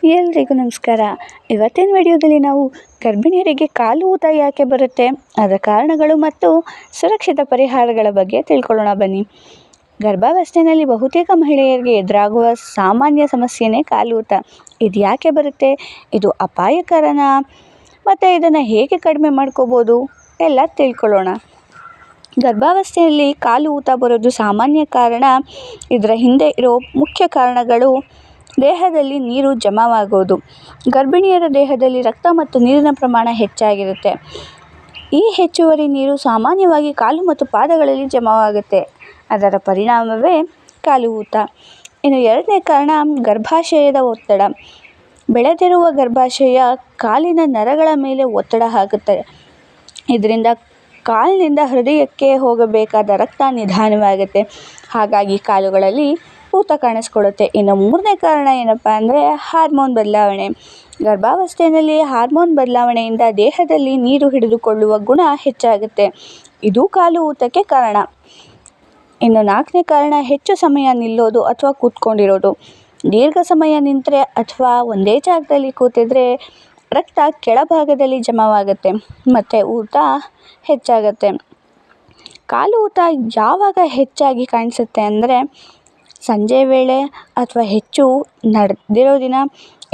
ಎಲ್ರಿಗೂ ನಮಸ್ಕಾರ. ಇವತ್ತಿನ ವಿಡಿಯೋದಲ್ಲಿ ನಾವು ಗರ್ಭಿಣಿಯರಿಗೆ ಕಾಲು ಊತ ಯಾಕೆ ಬರುತ್ತೆ, ಅದರ ಕಾರಣಗಳು ಮತ್ತು ಸುರಕ್ಷಿತ ಪರಿಹಾರಗಳ ಬಗ್ಗೆ ತಿಳ್ಕೊಳ್ಳೋಣ ಬನ್ನಿ. ಗರ್ಭಾವಸ್ಥೆಯಲ್ಲಿ ಬಹುತೇಕ ಮಹಿಳೆಯರಿಗೆ ಎದುರಾಗುವ ಸಾಮಾನ್ಯ ಸಮಸ್ಯೆನೇ ಕಾಲು ಊತ. ಇದು ಯಾಕೆ ಬರುತ್ತೆ, ಇದು ಅಪಾಯಕರನಾ ಮತ್ತು ಇದನ್ನು ಹೇಗೆ ಕಡಿಮೆ ಮಾಡ್ಕೋಬೋದು ಎಲ್ಲ ತಿಳ್ಕೊಳ್ಳೋಣ. ಗರ್ಭಾವಸ್ಥೆಯಲ್ಲಿ ಕಾಲು ಊತ ಬರೋದು ಸಾಮಾನ್ಯ ಕಾರಣ. ಇದರ ಹಿಂದೆ ಇರೋ ಮುಖ್ಯ ಕಾರಣಗಳು: ದೇಹದಲ್ಲಿ ನೀರು ಜಮಾವಾಗೋದು. ಗರ್ಭಿಣಿಯರ ದೇಹದಲ್ಲಿ ರಕ್ತ ಮತ್ತು ನೀರಿನ ಪ್ರಮಾಣ ಹೆಚ್ಚಾಗಿರುತ್ತೆ. ಈ ಹೆಚ್ಚುವರಿ ನೀರು ಸಾಮಾನ್ಯವಾಗಿ ಕಾಲು ಮತ್ತು ಪಾದಗಳಲ್ಲಿ ಜಮಾವಾಗುತ್ತೆ. ಅದರ ಪರಿಣಾಮವೇ ಕಾಲು ಊತ. ಇನ್ನು ಎರಡನೇ ಕಾರಣ ಗರ್ಭಾಶಯದ ಒತ್ತಡ. ಬೆಳೆದಿರುವ ಗರ್ಭಾಶಯ ಕಾಲಿನ ನರಗಳ ಮೇಲೆ ಒತ್ತಡ ಹಾಕುತ್ತದೆ. ಇದರಿಂದ ಕಾಲಿನಿಂದ ಹೃದಯಕ್ಕೆ ಹೋಗಬೇಕಾದ ರಕ್ತ ನಿಧಾನವಾಗುತ್ತೆ. ಹಾಗಾಗಿ ಕಾಲುಗಳಲ್ಲಿ ಊತ ಕಾಣಿಸ್ಕೊಳ್ಳುತ್ತೆ. ಇನ್ನು ಮೂರನೇ ಕಾರಣ ಏನಪ್ಪ ಅಂದರೆ ಹಾರ್ಮೋನ್ ಬದಲಾವಣೆ. ಗರ್ಭಾವಸ್ಥೆಯಲ್ಲಿ ಹಾರ್ಮೋನ್ ಬದಲಾವಣೆಯಿಂದ ದೇಹದಲ್ಲಿ ನೀರು ಹಿಡಿದುಕೊಳ್ಳುವ ಗುಣ ಹೆಚ್ಚಾಗುತ್ತೆ. ಇದು ಕಾಲು ಊತಕ್ಕೆ ಕಾರಣ. ಇನ್ನು ನಾಲ್ಕನೇ ಕಾರಣ ಹೆಚ್ಚು ಸಮಯ ನಿಲ್ಲೋದು ಅಥವಾ ಕೂತ್ಕೊಂಡಿರೋದು. ದೀರ್ಘ ಸಮಯ ನಿಂತರೆ ಅಥವಾ ಒಂದೇ ಜಾಗದಲ್ಲಿ ಕೂತಿದ್ರೆ ರಕ್ತ ಕೆಳಭಾಗದಲ್ಲಿ ಜಮಾವಾಗುತ್ತೆ ಮತ್ತು ಊತ ಹೆಚ್ಚಾಗುತ್ತೆ. ಕಾಲು ಊತ ಯಾವಾಗ ಹೆಚ್ಚಾಗಿ ಕಾಣಿಸುತ್ತೆ ಅಂದರೆ ಸಂಜೆ ವೇಳೆ ಅಥವಾ ಹೆಚ್ಚು ನಡೆದಿರೋ ದಿನ,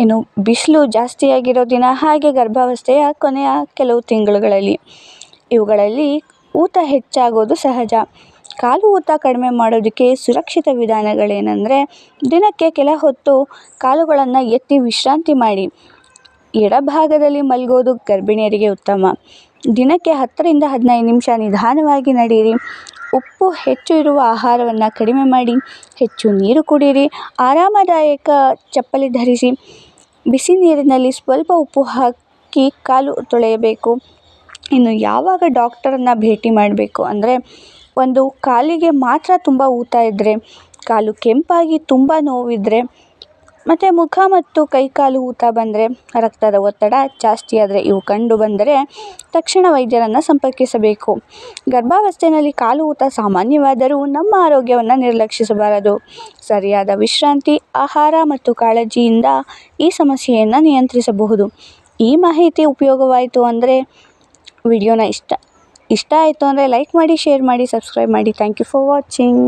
ಇನ್ನು ಬಿಸಿಲು ಜಾಸ್ತಿಯಾಗಿರೋ ದಿನ, ಹಾಗೆ ಗರ್ಭಾವಸ್ಥೆಯ ಕೊನೆಯ ಕೆಲವು ತಿಂಗಳುಗಳಲ್ಲಿ. ಇವುಗಳಲ್ಲಿ ಊತ ಹೆಚ್ಚಾಗೋದು ಸಹಜ. ಕಾಲು ಊತ ಕಡಿಮೆ ಮಾಡೋದಕ್ಕೆ ಸುರಕ್ಷಿತ ವಿಧಾನಗಳೇನೆಂದರೆ ದಿನಕ್ಕೆ ಕೆಲ ಹೊತ್ತು ಕಾಲುಗಳನ್ನು ಎತ್ತಿ ವಿಶ್ರಾಂತಿ ಮಾಡಿ. ಎಡಭಾಗದಲ್ಲಿ ಮಲಗೋದು ಗರ್ಭಿಣಿಯರಿಗೆ ಉತ್ತಮ. ದಿನಕ್ಕೆ 10ರಿಂದ 15 ನಿಮಿಷ ನಿಧಾನವಾಗಿ ನಡೆಯಿರಿ. ಉಪ್ಪು ಹೆಚ್ಚು ಇರುವ ಆಹಾರವನ್ನು ಕಡಿಮೆ ಮಾಡಿ. ಹೆಚ್ಚು ನೀರು ಕುಡಿಯಿರಿ. ಆರಾಮದಾಯಕ ಚಪ್ಪಲಿ ಧರಿಸಿ. ಬಿಸಿ ನೀರಿನಲ್ಲಿ ಸ್ವಲ್ಪ ಉಪ್ಪು ಹಾಕಿ ಕಾಲು ತೊಳೆಯಬೇಕು. ಇನ್ನು ಯಾವಾಗ ಡಾಕ್ಟರನ್ನು ಭೇಟಿ ಮಾಡಬೇಕು ಅಂದರೆ ಒಂದು ಕಾಲಿಗೆ ಮಾತ್ರ ತುಂಬ ಊತ ಇದ್ದರೆ, ಕಾಲು ಕೆಂಪಾಗಿ ತುಂಬ ನೋವಿದ್ದರೆ ಮತ್ತು ಮುಖ ಮತ್ತು ಕೈಕಾಲು ಊತ ಬಂದರೆ, ರಕ್ತದ ಒತ್ತಡ ಜಾಸ್ತಿ ಆದರೆ, ಇವು ಕಂಡು ಬಂದರೆ ತಕ್ಷಣ ವೈದ್ಯರನ್ನು ಸಂಪರ್ಕಿಸಬೇಕು. ಗರ್ಭಾವಸ್ಥೆಯಲ್ಲಿ ಕಾಲು ಊತ ಸಾಮಾನ್ಯವಾದರೂ ನಮ್ಮ ಆರೋಗ್ಯವನ್ನು ನಿರ್ಲಕ್ಷಿಸಬಾರದು. ಸರಿಯಾದ ವಿಶ್ರಾಂತಿ, ಆಹಾರ ಮತ್ತು ಕಾಳಜಿಯಿಂದ ಈ ಸಮಸ್ಯೆಯನ್ನು ನಿಯಂತ್ರಿಸಬಹುದು. ಈ ಮಾಹಿತಿ ಉಪಯೋಗವಾಯಿತು ಅಂದರೆ ವಿಡಿಯೋನ ಇಷ್ಟ ಆಯಿತು ಅಂದರೆ ಲೈಕ್ ಮಾಡಿ, ಶೇರ್ ಮಾಡಿ, ಸಬ್ಸ್ಕ್ರೈಬ್ ಮಾಡಿ. Thank you for watching.